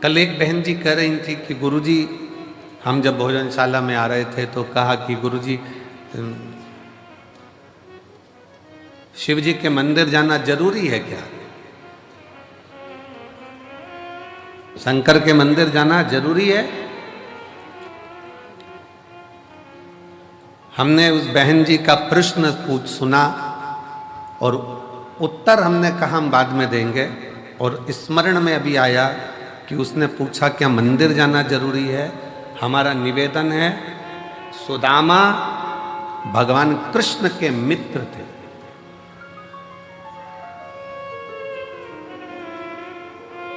कल एक बहन जी कह रही थी कि गुरुजी, हम जब भोजनशाला में आ रहे थे तो कहा कि गुरुजी, शिव जी के मंदिर जाना जरूरी है क्या? शंकर के मंदिर जाना जरूरी है? हमने उस बहन जी का प्रश्न सुना और उत्तर हमने कहा हम बाद में देंगे, और स्मरण में अभी आया कि उसने पूछा क्या मंदिर जाना जरूरी है। हमारा निवेदन है, सुदामा भगवान कृष्ण के मित्र थे।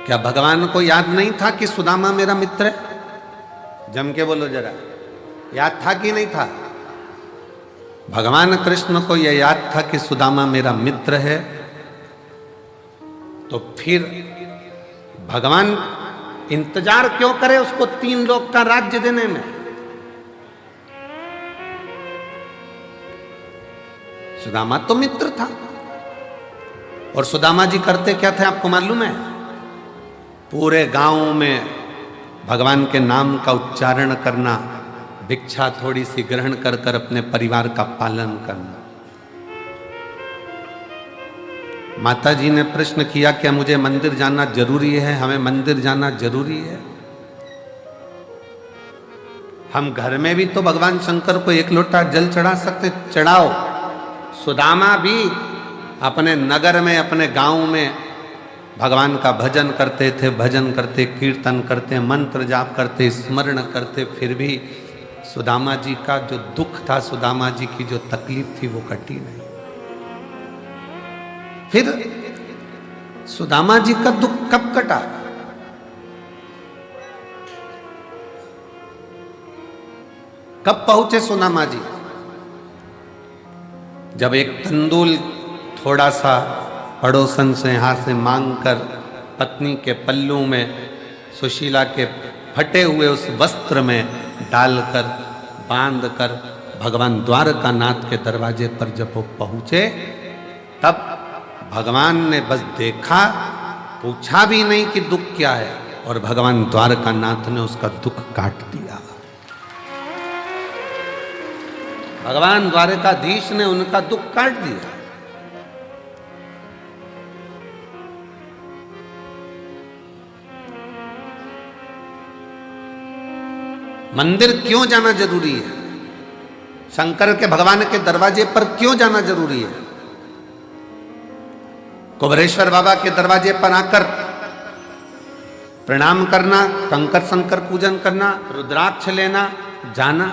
क्या भगवान को याद नहीं था कि सुदामा मेरा मित्र है? जम के बोलो जरा, याद था कि नहीं था? भगवान कृष्ण को यह याद था कि सुदामा मेरा मित्र है। तो फिर भगवान इंतजार क्यों करे उसको 3 लोक का राज्य देने में? सुदामा तो मित्र था। और सुदामा जी करते क्या थे आपको मालूम है? पूरे गांव में भगवान के नाम का उच्चारण करना, भिक्षा थोड़ी सी ग्रहण कर कर अपने परिवार का पालन करना। माता जी ने प्रश्न किया क्या मुझे मंदिर जाना जरूरी है? हमें मंदिर जाना जरूरी है? हम घर में भी तो भगवान शंकर को 1 लोटा जल चढ़ा सकते, चढ़ाओ। सुदामा भी अपने नगर में, अपने गांव में भगवान का भजन करते थे, भजन करते, कीर्तन करते, मंत्र जाप करते, स्मरण करते, फिर भी सुदामा जी का जो दुख था, सुदामा जी की जो तकलीफ थी वो कटी नहीं। फिर सुदामा जी का दुख कब कटा? कब पहुंचे सुदामा जी? जब एक तंदूल थोड़ा सा पड़ोसन से यहां से मांगकर पत्नी के पल्लू में सुशीला के फटे हुए उस वस्त्र में डालकर बांधकर भगवान द्वारकानाथ के दरवाजे पर जब वो पहुंचे, तब भगवान ने बस देखा, पूछा भी नहीं कि दुख क्या है, और भगवान द्वारकानाथ ने उसका दुख काट दिया। भगवान द्वारकाधीश ने उनका दुख काट दिया। मंदिर क्यों जाना जरूरी है? शंकर के भगवान के दरवाजे पर क्यों जाना जरूरी है? कुबेरेश्वर बाबा के दरवाजे पर आकर प्रणाम करना, कंकर शंकर पूजन करना, रुद्राक्ष लेना, जाना।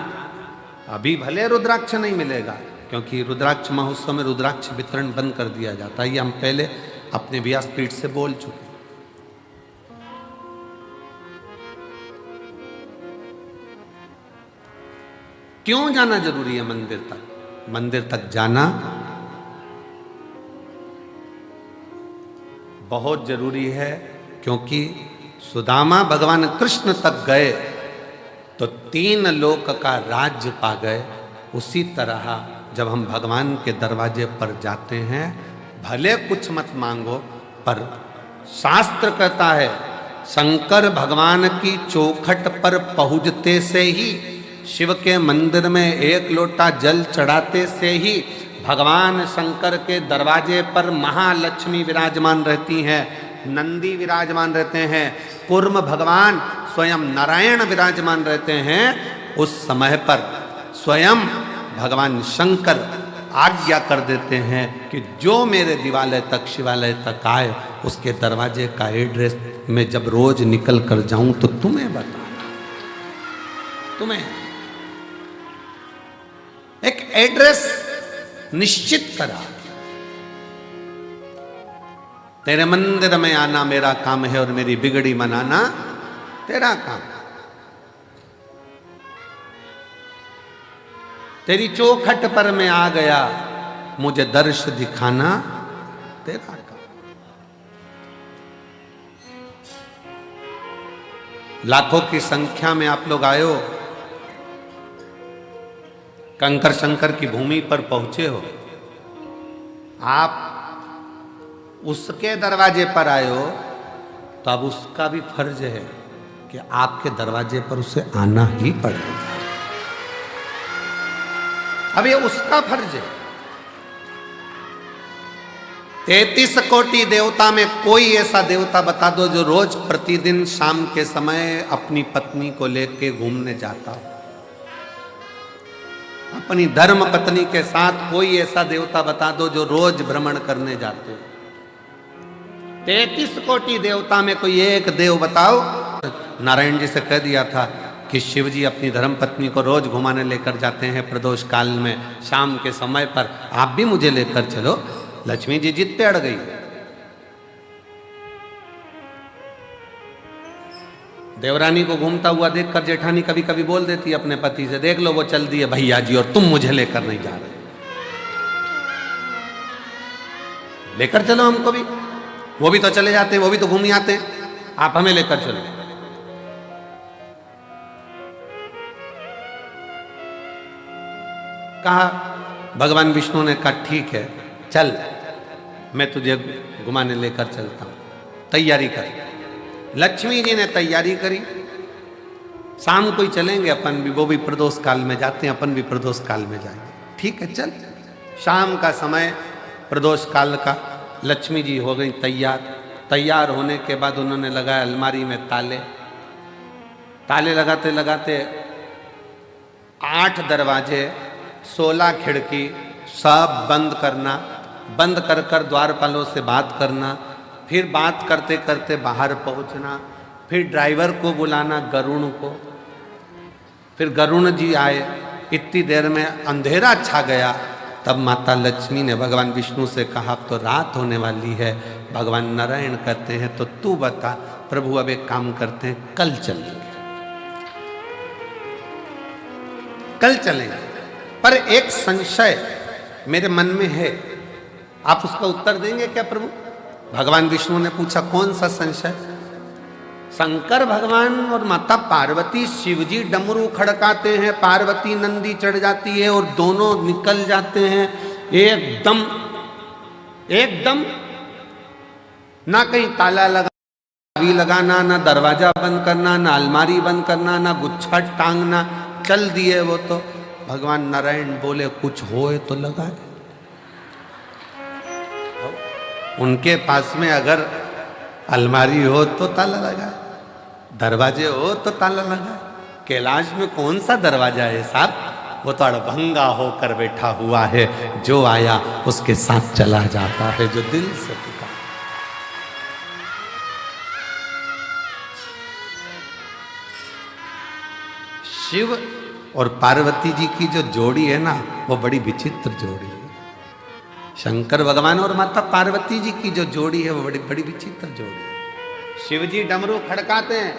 अभी भले रुद्राक्ष नहीं मिलेगा, क्योंकि रुद्राक्ष महोत्सव में रुद्राक्ष वितरण बंद कर दिया जाता है। ये हम पहले अपने व्यासपीठ से बोल चुके। क्यों जाना जरूरी है मंदिर तक? मंदिर तक जाना बहुत जरूरी है, क्योंकि सुदामा भगवान कृष्ण तक गए तो 3 लोक का राज्य पा गए। उसी तरह जब हम भगवान के दरवाजे पर जाते हैं, भले कुछ मत मांगो, पर शास्त्र कहता है शंकर भगवान की चौखट पर पहुंचते से ही, शिव के मंदिर में 1 लोटा जल चढ़ाते से ही भगवान शंकर के दरवाजे पर महालक्ष्मी विराजमान रहती हैं, नंदी विराजमान रहते हैं, कूर्म भगवान स्वयं नारायण विराजमान रहते हैं। उस समय पर स्वयं भगवान शंकर आज्ञा कर देते हैं कि जो मेरे दिवालय तक, शिवालय तक आए, उसके दरवाजे का एड्रेस मैं जब रोज निकल कर जाऊं तो तुम्हें बताना। तुम्हें एक एड्रेस निश्चित करा। तेरे मंदिर में आना मेरा काम है और मेरी बिगड़ी मनाना तेरा काम। तेरी चौखट पर मैं आ गया, मुझे दर्श दिखाना तेरा काम। लाखों की संख्या में आप लोग आए हो, कंकर शंकर की भूमि पर पहुंचे हो, आप उसके दरवाजे पर आए हो, तो अब उसका भी फर्ज है कि आपके दरवाजे पर उसे आना ही पड़ेगा। अब ये उसका फर्ज है। 33 कोटि देवता में कोई ऐसा देवता बता दो जो रोज प्रतिदिन शाम के समय अपनी पत्नी को लेके घूमने जाता हो। अपनी धर्म पत्नी के साथ कोई ऐसा देवता बता दो जो रोज भ्रमण करने जाते हो। 33 कोटि देवता में कोई एक देव बताओ। नारायण जी से कह दिया था कि शिव जी अपनी धर्म पत्नी को रोज घुमाने लेकर जाते हैं प्रदोष काल में शाम के समय पर, आप भी मुझे लेकर चलो। लक्ष्मी जी जिद पे अड़ गई। देवरानी को घूमता हुआ देखकर जेठानी कभी कभी बोल देती है अपने पति से, देख लो वो चल दी है भैया जी और तुम मुझे लेकर नहीं जा रहे, लेकर चलो हमको भी। वो भी तो चले जाते हैं, वो भी तो घूम आते हैं, आप हमें लेकर चलो। कहा, भगवान विष्णु ने कहा ठीक है चल, मैं तुझे घुमाने लेकर चलता हूं, तैयारी कर। लक्ष्मी जी ने तैयारी करी, शाम को ही चलेंगे अपन भी, वो भी प्रदोष काल में जाते हैं, अपन भी प्रदोष काल में जाएंगे। ठीक है चल। शाम का समय प्रदोष काल का, लक्ष्मी जी हो गई तैयार। तैयार होने के बाद उन्होंने लगाया अलमारी में ताले। ताले लगाते लगाते 8 दरवाजे 16 खिड़की सब बंद करना, बंद कर कर द्वारपालों से बात करना, फिर बात करते करते बाहर पहुंचना, फिर ड्राइवर को बुलाना गरुण को, फिर गरुण जी आए। इतनी देर में अंधेरा छा गया। तब माता लक्ष्मी ने भगवान विष्णु से कहा अब तो रात होने वाली है। भगवान नारायण कहते हैं तो तू बता। प्रभु अब एक काम करते हैं, कल चलेंगे, कल चलेंगे। पर एक संशय मेरे मन में है, आप उसका उत्तर देंगे क्या प्रभु? भगवान विष्णु ने पूछा कौन सा संशय? शंकर भगवान और माता पार्वती शिवजी डमरू खड़काते हैं, पार्वती नंदी चढ़ जाती है और दोनों निकल जाते हैं एकदम एकदम, ना कहीं ताला लगाना, ना दरवाजा बंद करना, ना अलमारी बंद करना, ना गुच्छा टांगना, चल दिए वो तो। भगवान नारायण बोले कुछ होए तो लगाए। उनके पास में अगर अलमारी हो तो ताला लगाए, दरवाजे हो तो ताला लगाए। कैलाश में कौन सा दरवाजा है साहब? वो तो अड़भंगा होकर बैठा हुआ है, जो आया उसके साथ चला जाता है, जो दिल से पुकार। शिव और पार्वती जी की जो जोड़ी है ना, वो बड़ी विचित्र जोड़ी है। शंकर भगवान और माता पार्वती जी की जो जोड़ी है वो बड़ी बड़ी विचित्र जोड़ी है। शिव जी डमरू खड़काते हैं,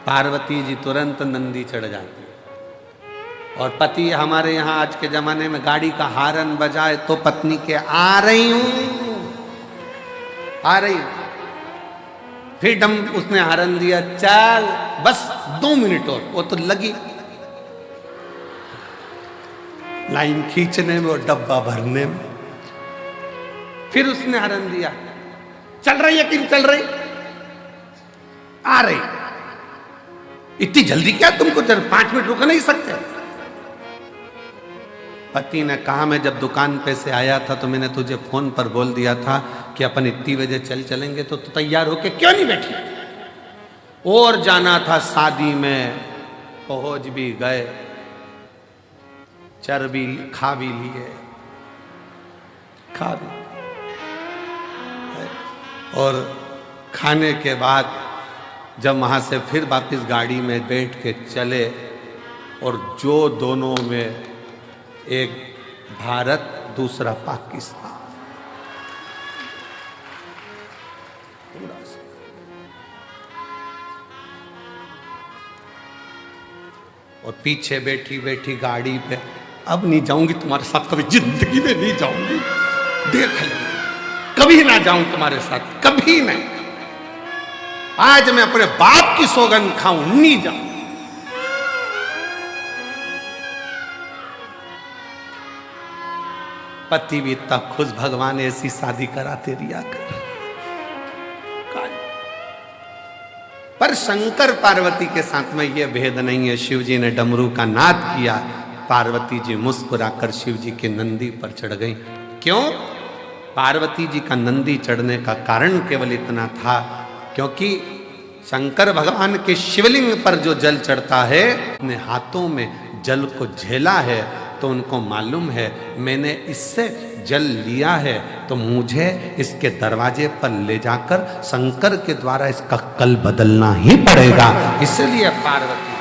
पार्वती जी तुरंत नंदी चढ़ जाती है। और पति हमारे यहाँ आज के जमाने में गाड़ी का हारन बजाए तो पत्नी के आ रही हूं, आ रही हूं, फिर उसने हारन दिया, चल बस 2 मिनट और, वो तो लगी लाइन खींचने में और डब्बा भरने में। फिर उसने हरन दिया, चल रही है कि चल रही, आ रही, इतनी जल्दी क्या तुमको? 5 मिनट रुक नहीं सकते? पति ने कहा मैं जब दुकान पे से आया था तो मैंने तुझे फोन पर बोल दिया था कि अपन इतनी बजे चलेंगे, तो तू तैयार होके क्यों नहीं बैठी? और जाना था शादी में, पहुंच भी गए, चर्बी खा भी लिए, खा भी, और खाने के बाद जब वहाँ से फिर वापस गाड़ी में बैठ के चले, और जो दोनों में एक भारत दूसरा पाकिस्तान, और पीछे बैठी बैठी गाड़ी पे, अब नहीं जाऊंगी तुम्हारे साथ, कभी जिंदगी में नहीं जाऊंगी, देख लो कभी ना जाऊं तुम्हारे साथ, कभी नहीं। आज मैं अपने बाप की सौगंध खाऊं, नहीं जाऊं। पति भी इतना खुश, भगवान ऐसी शादी कराते रिया कर। पर शंकर पार्वती के साथ में यह भेद नहीं है। शिव जी ने डमरू का नाद किया, पार्वती जी मुस्कुराकर शिव जी के नंदी पर चढ़ गई। क्यों? पार्वती जी का नंदी चढ़ने का कारण केवल इतना था क्योंकि शंकर भगवान के शिवलिंग पर जो जल चढ़ता है, अपने हाथों में जल को झेला है तो उनको मालूम है मैंने इससे जल लिया है तो मुझे इसके दरवाजे पर ले जाकर शंकर के द्वारा इसका कल बदलना ही पड़ेगा। इसलिए पार्वती,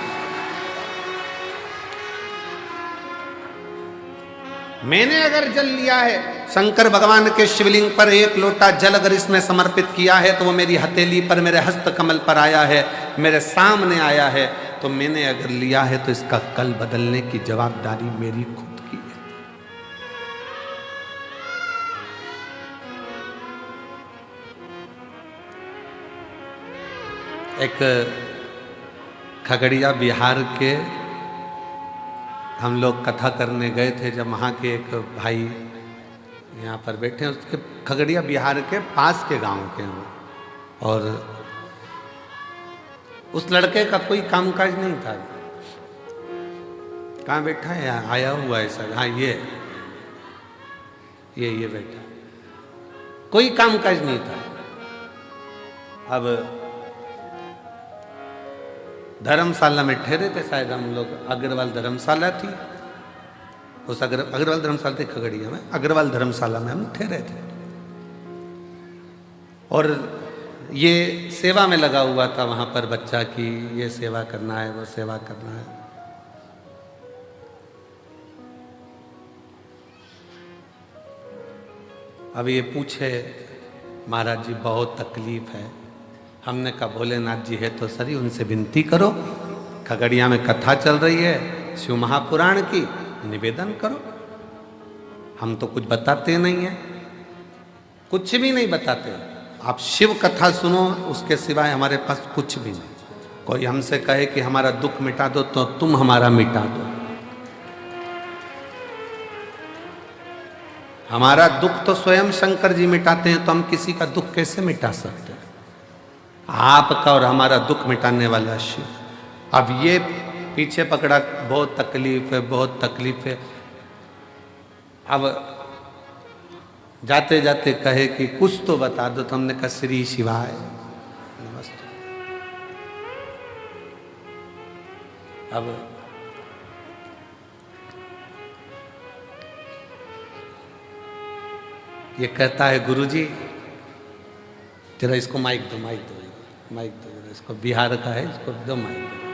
मैंने अगर जल लिया है शंकर भगवान के शिवलिंग पर, एक लोटा जल अगर इसमें समर्पित किया है तो वो मेरी हथेली पर, मेरे हस्त कमल पर आया है, मेरे सामने आया है, तो मैंने अगर लिया है तो इसका कल बदलने की जवाबदारी मेरी खुद की है। एक खगड़िया बिहार के हम लोग कथा करने गए थे, जब वहाँ के एक भाई यहाँ पर बैठे हैं, उसके खगड़िया बिहार के पास के गांव के हैं, और उस लड़के का कोई कामकाज नहीं था। कहाँ बैठा है? यहाँ आया हुआ है सर। हाँ, ये बैठा, कोई कामकाज नहीं था। अब धर्मशाला में ठहरे थे शायद हम लोग, अग्रवाल धर्मशाला थी, उस अग्रवाल धर्मशाला थी खगड़िया में, अग्रवाल धर्मशाला में हम ठहरे थे। और ये सेवा में लगा हुआ था वहां पर बच्चा की, ये सेवा करना है, वो सेवा करना है। अब ये पूछे महाराज जी बहुत तकलीफ है। हमने कहा भोलेनाथ जी है तो सरी, उनसे विनती करो, खगड़िया में कथा चल रही है शिव महापुराण की, निवेदन करो। हम तो कुछ बताते नहीं है, कुछ भी नहीं बताते। आप शिव कथा सुनो, उसके सिवाय हमारे पास कुछ भी नहीं। कोई हमसे कहे कि हमारा दुख मिटा दो तो तुम हमारा मिटा दो। हमारा दुख तो स्वयं शंकर जी मिटाते हैं, तो हम किसी का दुख कैसे मिटा सकते हैं? आपका और हमारा दुख मिटाने वाला शिव। अब ये पीछे पकड़ा, बहुत तकलीफ है, बहुत तकलीफ है। अब जाते जाते कहे कि कुछ तो बता दो, तो हमने कहा श्री शिवाय नमस्ते। अब ये कहता है गुरुजी जरा इसको माइक दो, माइक दो, माइक दो जरा, इसको बिहार का है, इसको दो माइक दो।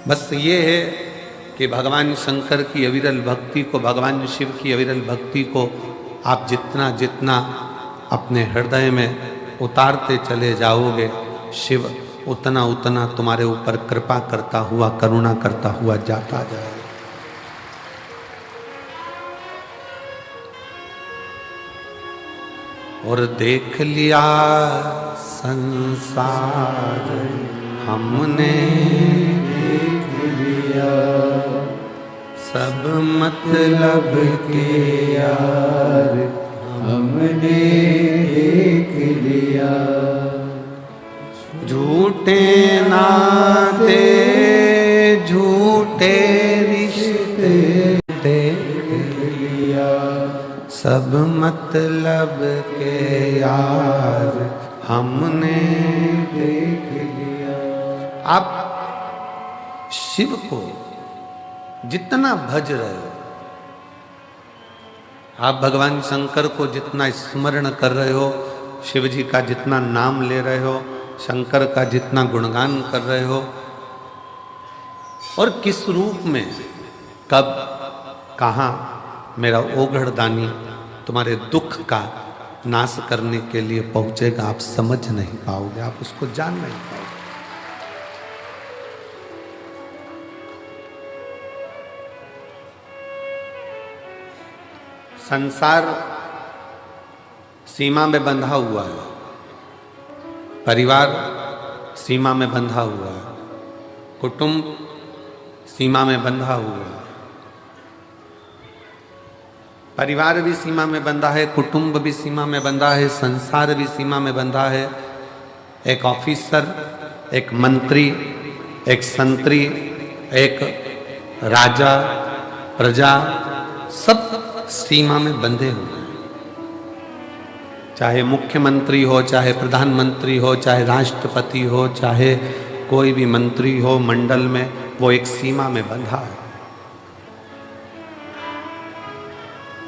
बस ये है कि भगवान शंकर की अविरल भक्ति को, भगवान शिव की अविरल भक्ति को आप जितना जितना अपने हृदय में उतारते चले जाओगे, शिव उतना उतना तुम्हारे ऊपर कृपा करता हुआ, करुणा करता हुआ जाता जाएगा। और देख लिया संसार हमने, देख लिया सब मतलब के यार हमने देख लिया। झूठे नाते झूठे रिश्ते देख लिया, सब मतलब के यार हमने देख लिया। आप शिव को जितना भज रहे हो, आप भगवान शंकर को जितना स्मरण कर रहे हो, शिव जी का जितना नाम ले रहे हो, शंकर का जितना गुणगान कर रहे हो, और किस रूप में, कब, कहाँ मेरा ओघड़दानी तुम्हारे दुख का नाश करने के लिए पहुंचेगा, आप समझ नहीं पाओगे, आप उसको जान नहीं पाओगे। संसार सीमा में बंधा हुआ है, परिवार सीमा में बंधा हुआ है, कुटुंब सीमा में बंधा हुआ है, परिवार भी सीमा में बंधा है, कुटुंब भी सीमा में बंधा है, संसार भी सीमा में बंधा है। एक ऑफिसर, एक मंत्री, एक संतरी, एक राजा, प्रजा, सब सीमा में बंधे हुए हैं। चाहे मुख्यमंत्री हो, चाहे प्रधानमंत्री हो, चाहे राष्ट्रपति हो, चाहे कोई भी मंत्री हो मंडल में, वो एक सीमा में बंधा है।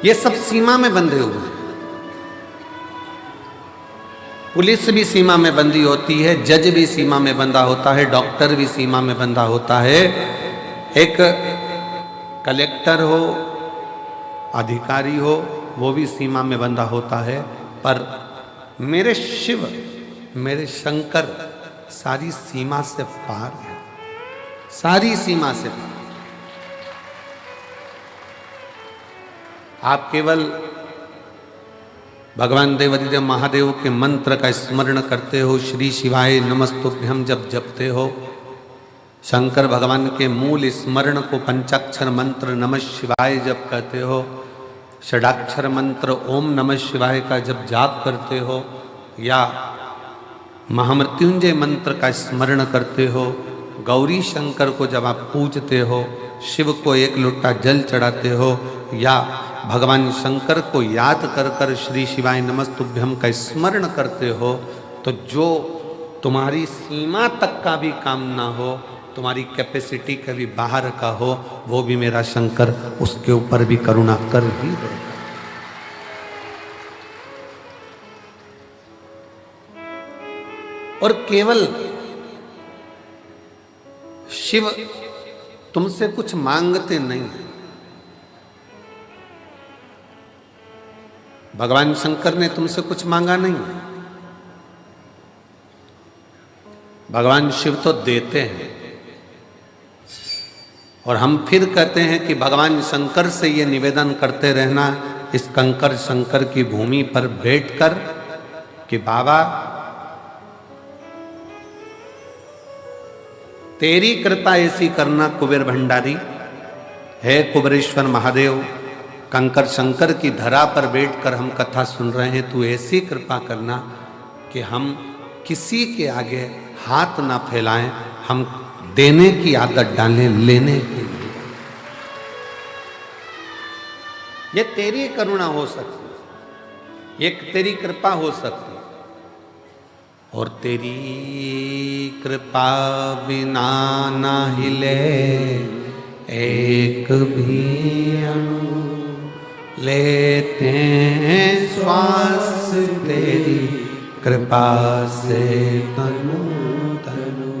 ये सब सीमा में बंधे हुए हैं। पुलिस भी सीमा में बंधी होती है, जज भी सीमा में बंधा होता है, डॉक्टर भी सीमा में बंधा होता है, एक कलेक्टर हो, अधिकारी हो, वो भी सीमा में बंधा होता है। पर मेरे शिव, मेरे शंकर सारी सीमा से पार है, सारी सीमा से पार। आप केवल भगवान देवादिदेव महादेव के मंत्र का स्मरण करते हो, श्री शिवाय नमस्तुभ्यम जब जपते हो, शंकर भगवान के मूल स्मरण को पंचाक्षर मंत्र नमः शिवाय जब कहते हो, षडाक्षर मंत्र ओम नमः शिवाय का जब जाप करते हो, या महामृत्युंजय मंत्र का स्मरण करते हो, गौरी शंकर को जब आप पूजते हो, शिव को एक लोटा जल चढ़ाते हो, या भगवान शंकर को याद कर कर श्री शिवाय नमस्तुभ्यम का स्मरण करते हो, तो जो तुम्हारी सीमा तक का भी काम ना हो, तुम्हारी कैपेसिटी के भी बाहर का हो, वो भी मेरा शंकर उसके ऊपर भी करुणा कर ही देगा। और केवल शिव तुमसे कुछ मांगते नहीं हैं। भगवान शंकर ने तुमसे कुछ मांगा नहीं है। भगवान शिव तो देते हैं। और हम फिर कहते हैं कि भगवान शंकर से ये निवेदन करते रहना इस कंकर शंकर की भूमि पर बैठकर कि बाबा तेरी कृपा ऐसी करना कुबेर भंडारी, है कुबेरेश्वर महादेव, कंकर शंकर की धरा पर बैठकर हम कथा सुन रहे हैं, तू ऐसी कृपा करना कि हम किसी के आगे हाथ ना फैलाएं, हम देने की आदत डालें, लेने की नहीं। ये तेरी करुणा हो सकती है, ये तेरी कृपा हो सकती है। और तेरी कृपा बिना ना हिले एक भी अणु, लेते हैं श्वास तेरी कृपा से तनु तनु।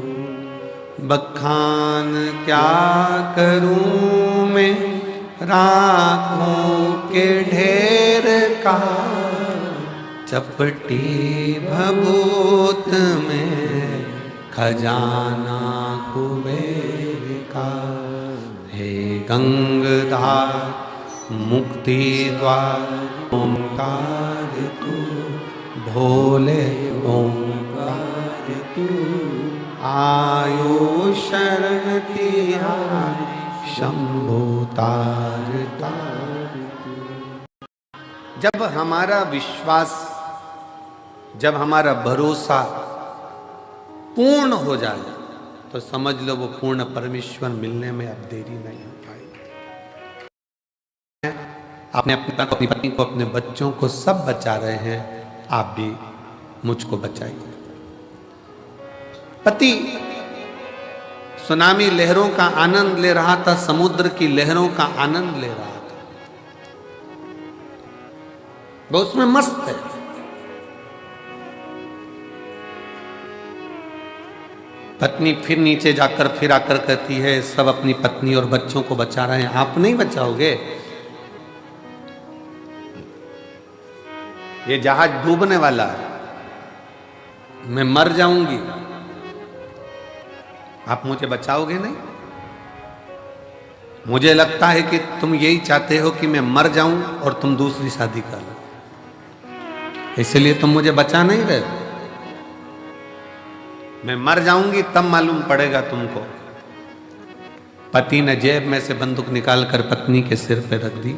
बखान क्या करूं मैं राखों के ढेर का, चपटी भभूत में खजाना कुबेर का। हे गंगाधार मुक्ति द्वार ओंकार तू, भोले ओंकार तू, आयो शरण तिहारी शंभु तार तार। जब हमारा विश्वास, जब हमारा भरोसा पूर्ण हो जाए तो समझ लो वो पूर्ण परमेश्वर मिलने में अब देरी नहीं हो पाएगी। आपने अपनी पत्नी को, अपने बच्चों को सब बचा रहे हैं, आप भी मुझको बचाइए। पति सुनामी लहरों का आनंद ले रहा था, समुद्र की लहरों का आनंद ले रहा था, वो उसमें मस्त है। पत्नी फिर नीचे जाकर फिर आकर कहती है सब अपनी पत्नी और बच्चों को बचा रहे हैं, आप नहीं बचाओगे? ये जहाज डूबने वाला है, मैं मर जाऊंगी, आप मुझे बचाओगे नहीं? मुझे लगता है कि तुम यही चाहते हो कि मैं मर जाऊं और तुम दूसरी शादी कर लो, इसलिए तुम मुझे बचा नहीं रहे। मैं मर जाऊंगी तब मालूम पड़ेगा तुमको। पति ने जेब में से बंदूक निकालकर पत्नी के सिर पे रख दी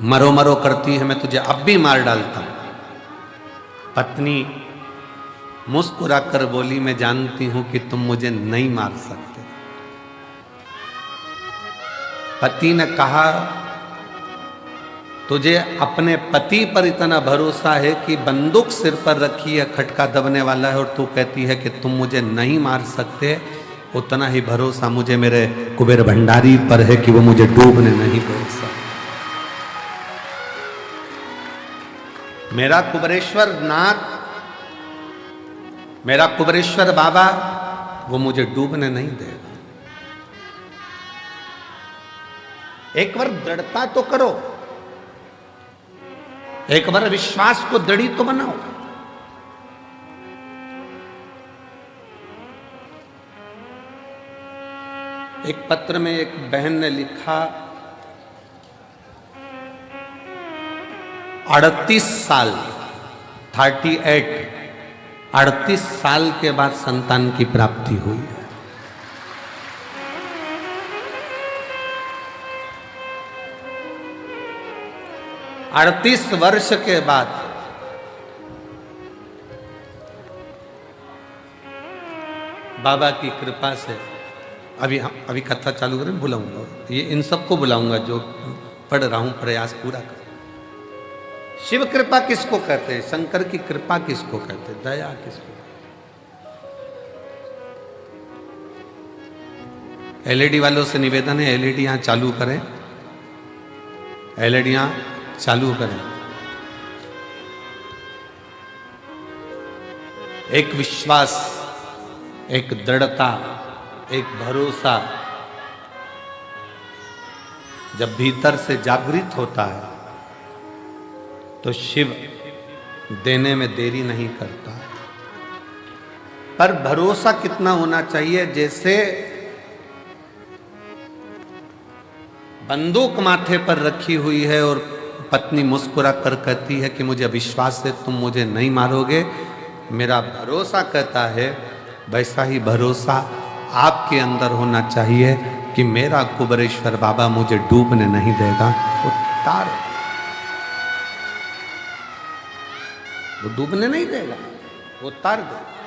मरो मरो करती है, मैं तुझे अब भी मार डालता हूं। पत्नी मुस्कुरा कर बोली, मैं जानती हूं कि तुम मुझे नहीं मार सकते। पति ने कहा, तुझे अपने पति पर इतना भरोसा है कि बंदूक सिर पर रखी है, खटका दबने वाला है, और तू कहती है कि तुम मुझे नहीं मार सकते। उतना ही भरोसा मुझे मेरे कुबेर भंडारी पर है कि वो मुझे डूबने नहीं दे सकते। मेरा कुबेरेश्वर नाथ, मेरा कुबेरेश्वर बाबा, वो मुझे डूबने नहीं देगा। एक बार दृढ़ता तो करो, एक बार विश्वास को दृढ़ी तो बनाओ। एक पत्र में एक बहन ने लिखा, 38 साल 38 साल के बाद संतान की प्राप्ति हुई है। 38 वर्ष के बाद बाबा की कृपा से अभी कथा चालू करें, बुलाऊंगा ये इन सबको बुलाऊंगा जो पढ़ रहा हूं, प्रयास पूरा कर। शिव कृपा किसको कहते हैं? शंकर की कृपा किसको कहते हैं? दया किसको? एलईडी वालों से निवेदन है, एलईडी यहां चालू करें, एलईडी यहां चालू करें। एक विश्वास, एक दृढ़ता, एक भरोसा जब भीतर से जागृत होता है तो शिव देने में देरी नहीं करता। पर भरोसा कितना होना चाहिए? जैसे बंदूक माथे पर रखी हुई है और पत्नी मुस्कुरा कर कहती है कि मुझे विश्वास है तुम मुझे नहीं मारोगे, मेरा भरोसा कहता है, वैसा ही भरोसा आपके अंदर होना चाहिए कि मेरा कुबेरेश्वर बाबा मुझे डूबने नहीं देगा। वो तार, वो डूबने नहीं देगा, वो तार देगा।